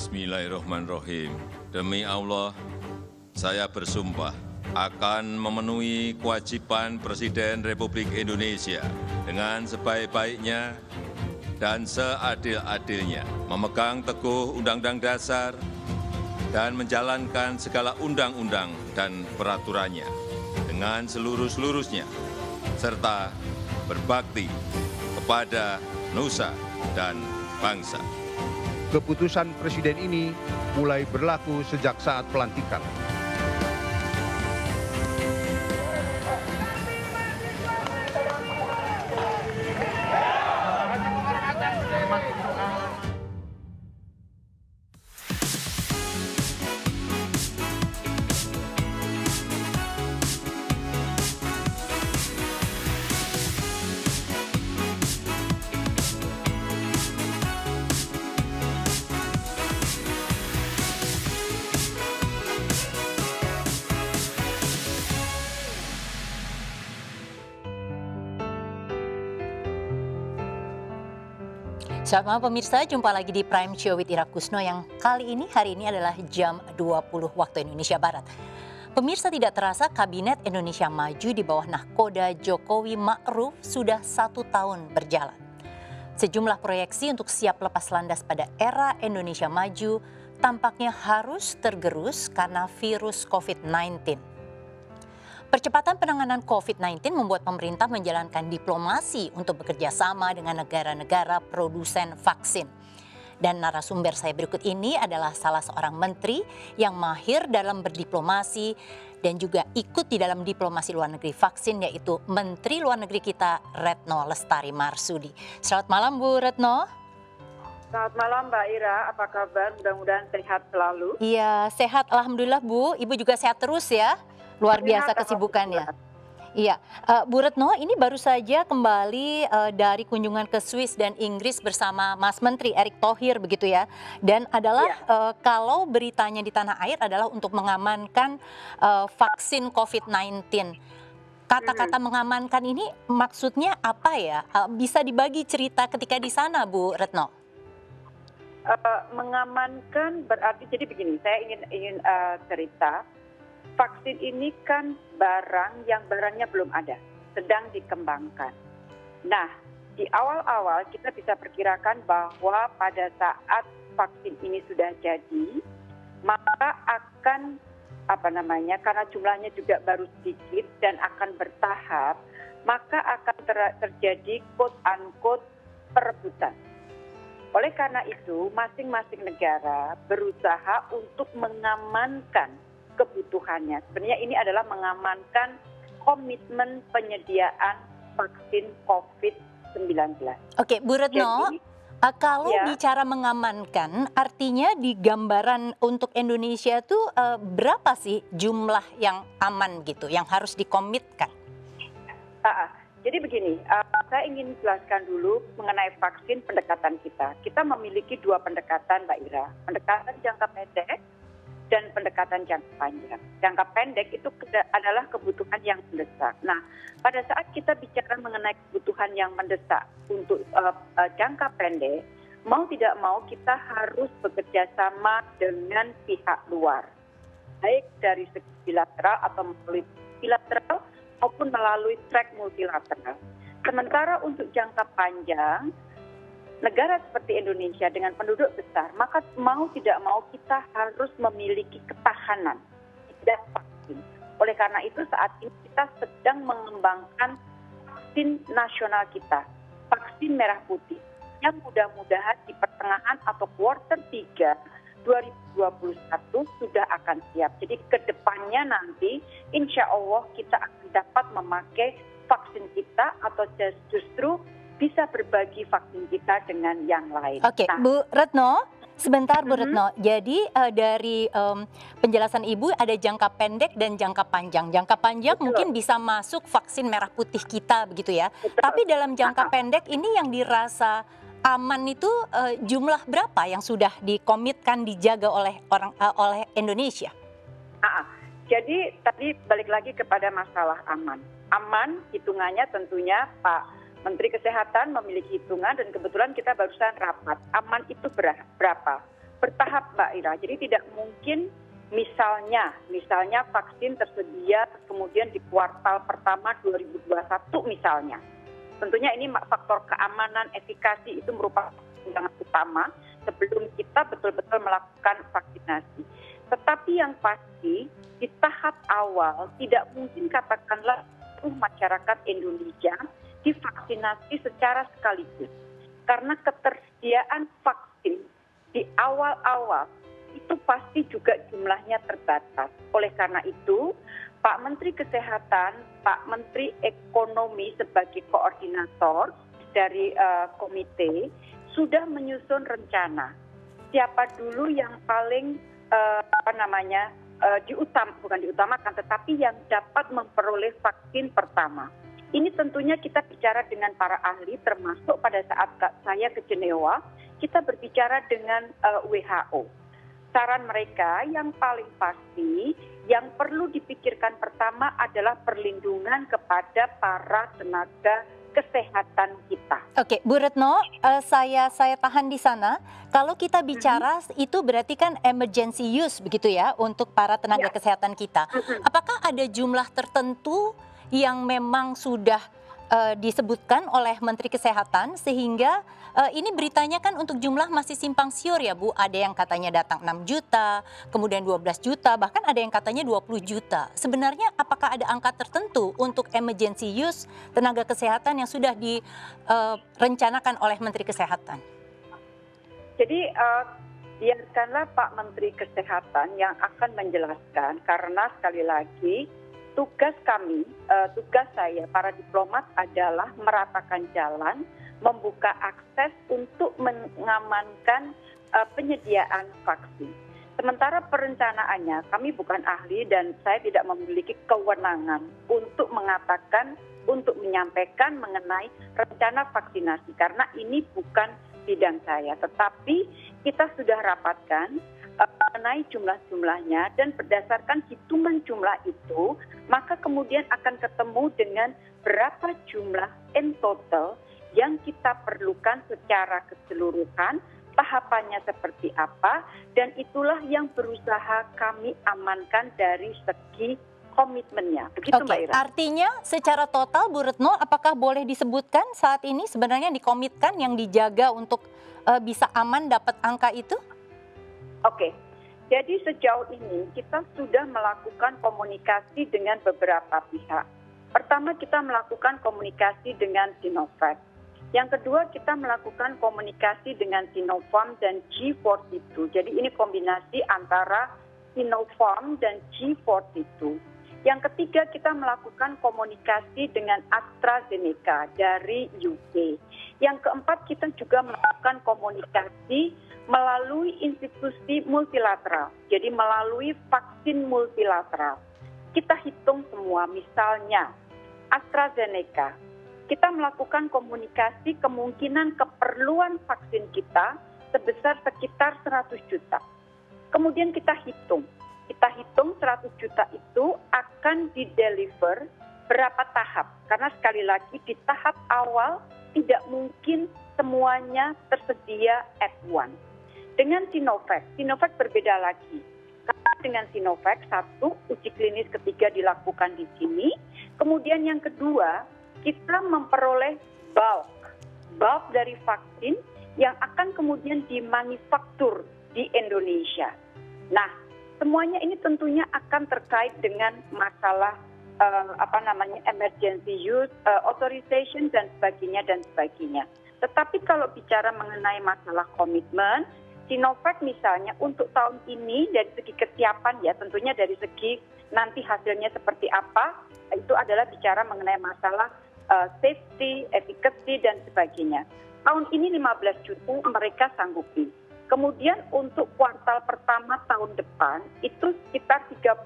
Bismillahirrahmanirrahim. Demi Allah, saya bersumpah akan memenuhi kewajiban Presiden Republik Indonesia dengan sebaik-baiknya dan seadil-adilnya, memegang teguh Undang-Undang Dasar dan menjalankan segala undang-undang dan peraturannya dengan seluruh-seluruhnya, serta berbakti kepada nusa dan bangsa. Keputusan Presiden ini mulai berlaku sejak saat pelantikan. Selamat malam pemirsa, jumpa lagi di Prime Show with Ira Kusno yang hari ini adalah jam 20 waktu Indonesia Barat. Pemirsa, tidak terasa Kabinet Indonesia Maju di bawah nahkoda Jokowi Ma'ruf sudah 1 tahun berjalan. Sejumlah proyeksi untuk siap lepas landas pada era Indonesia Maju tampaknya harus tergerus karena virus COVID-19. Percepatan penanganan COVID-19 membuat pemerintah menjalankan diplomasi untuk bekerja sama dengan negara-negara produsen vaksin. Dan narasumber saya berikut ini adalah salah seorang menteri yang mahir dalam berdiplomasi dan juga ikut di dalam diplomasi luar negeri vaksin, yaitu Menteri Luar Negeri kita Retno Lestari Marsudi. Selamat malam Bu Retno. Selamat malam Mbak Ira, apa kabar? Mudah-mudahan sehat selalu. Iya, sehat alhamdulillah Bu. Ibu juga sehat terus ya. Luar biasa kesibukannya. Iya, Bu Retno, ini baru saja kembali dari kunjungan ke Swiss dan Inggris bersama Mas Menteri Erick Thohir begitu ya. Dan adalah kalau beritanya di tanah air adalah untuk mengamankan vaksin COVID-19. Kata-kata mengamankan ini maksudnya apa ya? Bisa dibagi cerita ketika di sana, Bu Retno? Mengamankan berarti jadi begini, saya ingin cerita. Vaksin ini kan barang yang barangnya belum ada, sedang dikembangkan. Nah, di awal-awal kita bisa perkirakan bahwa pada saat vaksin ini sudah jadi, maka akan karena jumlahnya juga baru sedikit dan akan bertahap, maka akan terjadi quote-unquote perebutan. Oleh karena itu, masing-masing negara berusaha untuk mengamankan kebutuhannya. Sebenarnya ini adalah mengamankan komitmen penyediaan vaksin COVID-19. Oke, Bu Retno, kalau bicara mengamankan, artinya di gambaran untuk Indonesia itu berapa sih jumlah yang aman gitu, yang harus dikomitkan? Jadi begini, saya ingin jelaskan dulu mengenai vaksin pendekatan kita. Kita memiliki 2 pendekatan Mbak Ira, pendekatan jangka pendek dan pendekatan jangka panjang. Jangka pendek itu adalah kebutuhan yang mendesak. Nah, pada saat kita bicara mengenai kebutuhan yang mendesak untuk jangka pendek, mau tidak mau kita harus bekerja sama dengan pihak luar. Baik dari segi bilateral atau melalui bilateral maupun melalui track multilateral. Sementara untuk jangka panjang, negara seperti Indonesia dengan penduduk besar, maka mau tidak mau kita harus memiliki ketahanan terhadap vaksin. Oleh karena itu saat ini kita sedang mengembangkan vaksin nasional kita, vaksin merah putih, yang mudah-mudahan di pertengahan atau kuartal 3 2021 sudah akan siap. Jadi ke depannya nanti insya Allah kita akan dapat memakai vaksin kita atau justru bisa berbagi vaksin kita dengan yang lain. Oke, Bu Retno, sebentar Bu Retno. Jadi dari penjelasan Ibu ada jangka pendek dan jangka panjang. Jangka panjang mungkin bisa masuk vaksin merah putih kita begitu ya. Tapi dalam jangka pendek ini yang dirasa aman itu jumlah berapa yang sudah dikomitkan dijaga oleh oleh Indonesia? Jadi tadi balik lagi kepada masalah aman. Aman hitungannya tentunya Pak Menteri Kesehatan memiliki hitungan dan kebetulan kita barusan rapat. Aman itu berapa? Bertahap Mbak Ira. Jadi tidak mungkin misalnya vaksin tersedia kemudian di kuartal pertama 2021 misalnya. Tentunya ini faktor keamanan, efikasi itu merupakan pertimbangan utama sebelum kita betul-betul melakukan vaksinasi. Tetapi yang pasti di tahap awal tidak mungkin katakanlah masyarakat Indonesia divaksinasi secara sekaligus. Karena ketersediaan vaksin di awal-awal itu pasti juga jumlahnya terbatas. Oleh karena itu, Pak Menteri Kesehatan, Pak Menteri Ekonomi sebagai koordinator dari komite sudah menyusun rencana. Siapa dulu yang paling bukan diutamakan, tetapi yang dapat memperoleh vaksin pertama. Ini tentunya kita bicara dengan para ahli, termasuk pada saat saya ke Jenewa, kita berbicara dengan WHO. Saran mereka yang paling pasti, yang perlu dipikirkan pertama adalah perlindungan kepada para tenaga kesehatan kita. Oke, Bu Retno, saya tahan di sana. Kalau kita bicara itu berarti kan emergency use begitu ya untuk para tenaga kesehatan kita. Apakah ada jumlah tertentu yang memang sudah disebutkan oleh Menteri Kesehatan sehingga ini beritanya kan untuk jumlah masih simpang siur ya Bu. Ada yang katanya datang 6 juta, kemudian 12 juta, bahkan ada yang katanya 20 juta. Sebenarnya apakah ada angka tertentu untuk emergency use tenaga kesehatan yang sudah direncanakan oleh Menteri Kesehatan? Jadi biarkanlah Pak Menteri Kesehatan yang akan menjelaskan, karena sekali lagi tugas kami, tugas saya, para diplomat adalah meratakan jalan, membuka akses untuk mengamankan penyediaan vaksin. Sementara perencanaannya, kami bukan ahli dan saya tidak memiliki kewenangan untuk mengatakan, untuk menyampaikan mengenai rencana vaksinasi, karena ini bukan bidang saya. Tetapi kita sudah rapatkan mengenai jumlah-jumlahnya dan berdasarkan hitungan jumlah itu, maka kemudian akan ketemu dengan berapa jumlah in total yang kita perlukan secara keseluruhan, tahapannya seperti apa, dan itulah yang berusaha kami amankan dari segi komitmennya. Begitu Mbak Ira. Artinya secara total Bu Retno, apakah boleh disebutkan saat ini sebenarnya dikomitkan yang dijaga untuk bisa aman dapat angka itu? Oke, jadi sejauh ini kita sudah melakukan komunikasi dengan beberapa pihak. Pertama, kita melakukan komunikasi dengan Sinovac. Yang kedua, kita melakukan komunikasi dengan Sinopharm dan G42. Jadi ini kombinasi antara Sinopharm dan G42. Yang ketiga, kita melakukan komunikasi dengan AstraZeneca dari UK. Yang keempat, kita juga melakukan komunikasi melalui institusi multilateral, jadi melalui vaksin multilateral. Kita hitung semua, misalnya AstraZeneca, kita melakukan komunikasi kemungkinan keperluan vaksin kita sebesar sekitar 100 juta. Kemudian kita hitung 100 juta itu akan dideliver berapa tahap, karena sekali lagi di tahap awal tidak mungkin semuanya tersedia at once. Dengan Sinovac berbeda lagi. Karena dengan Sinovac, satu, uji klinis ketiga dilakukan di sini. Kemudian yang kedua, kita memperoleh bulk dari vaksin yang akan kemudian dimanufaktur di Indonesia. Nah, semuanya ini tentunya akan terkait dengan masalah emergency use, authorization dan sebagainya. Tetapi kalau bicara mengenai masalah komitmen, Sinovac misalnya untuk tahun ini dari segi kesiapan ya, tentunya dari segi nanti hasilnya seperti apa, itu adalah bicara mengenai masalah safety, efficacy dan sebagainya. Tahun ini 15 juta mereka sanggupi. Kemudian untuk kuartal pertama tahun depan itu sekitar 35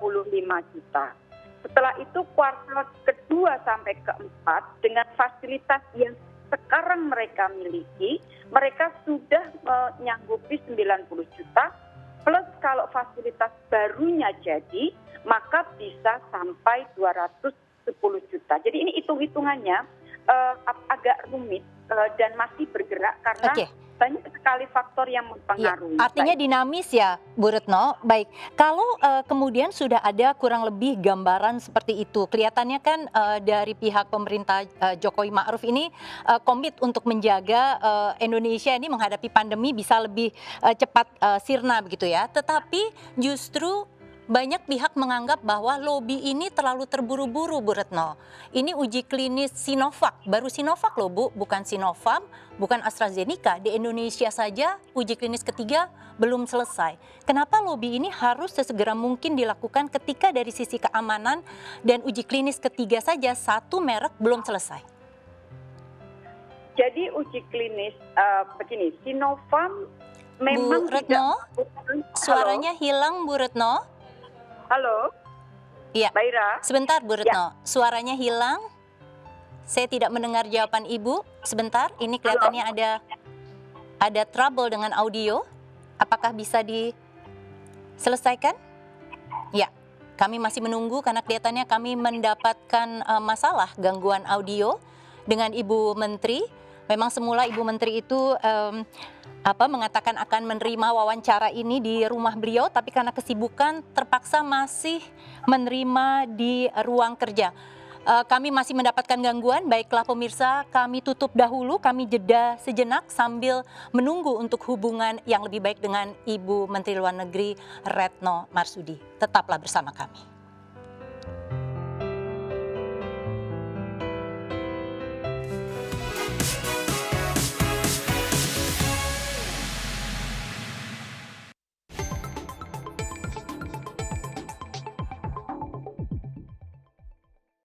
juta. Setelah itu kuartal kedua sampai keempat dengan fasilitas yang sekarang mereka miliki, mereka sudah menyanggupi 90 juta, plus kalau fasilitas barunya jadi, maka bisa sampai 210 juta. Jadi ini hitung-hitungannya agak rumit dan masih bergerak karena banyak sekali faktor yang Ya, mempengaruhi. artinya dinamis ya, Bu Retno. Baik, kalau kemudian sudah ada kurang lebih gambaran seperti itu, kelihatannya kan dari pihak pemerintah Jokowi Ma'ruf ini komit untuk menjaga Indonesia ini menghadapi pandemi bisa lebih cepat sirna begitu ya. Tetapi justru banyak pihak menganggap bahwa lobby ini terlalu terburu-buru, Bu Retno. Ini uji klinis Sinovac, baru Sinovac loh Bu, bukan Sinovac, bukan AstraZeneca. Di Indonesia saja uji klinis ketiga belum selesai. Kenapa lobby ini harus sesegera mungkin dilakukan ketika dari sisi keamanan dan uji klinis ketiga saja satu merek belum selesai? Jadi uji klinis begini, Sinovac memang Bu Retno, tidak. suaranya hilang Bu Retno. Halo, Iya. Mbak Ira. Sebentar Bu Retno, suaranya hilang. Saya tidak mendengar jawaban Ibu. Sebentar, ini kelihatannya ada trouble dengan audio. Apakah bisa diselesaikan? Ya, kami masih menunggu karena kelihatannya kami mendapatkan masalah gangguan audio dengan Ibu Menteri. Memang semula Ibu Menteri itu mengatakan akan menerima wawancara ini di rumah beliau, tapi karena kesibukan terpaksa masih menerima di ruang kerja. Kami masih mendapatkan gangguan, baiklah pemirsa, kami tutup dahulu, kami jeda sejenak sambil menunggu untuk hubungan yang lebih baik dengan Ibu Menteri Luar Negeri Retno Marsudi. Tetaplah bersama kami.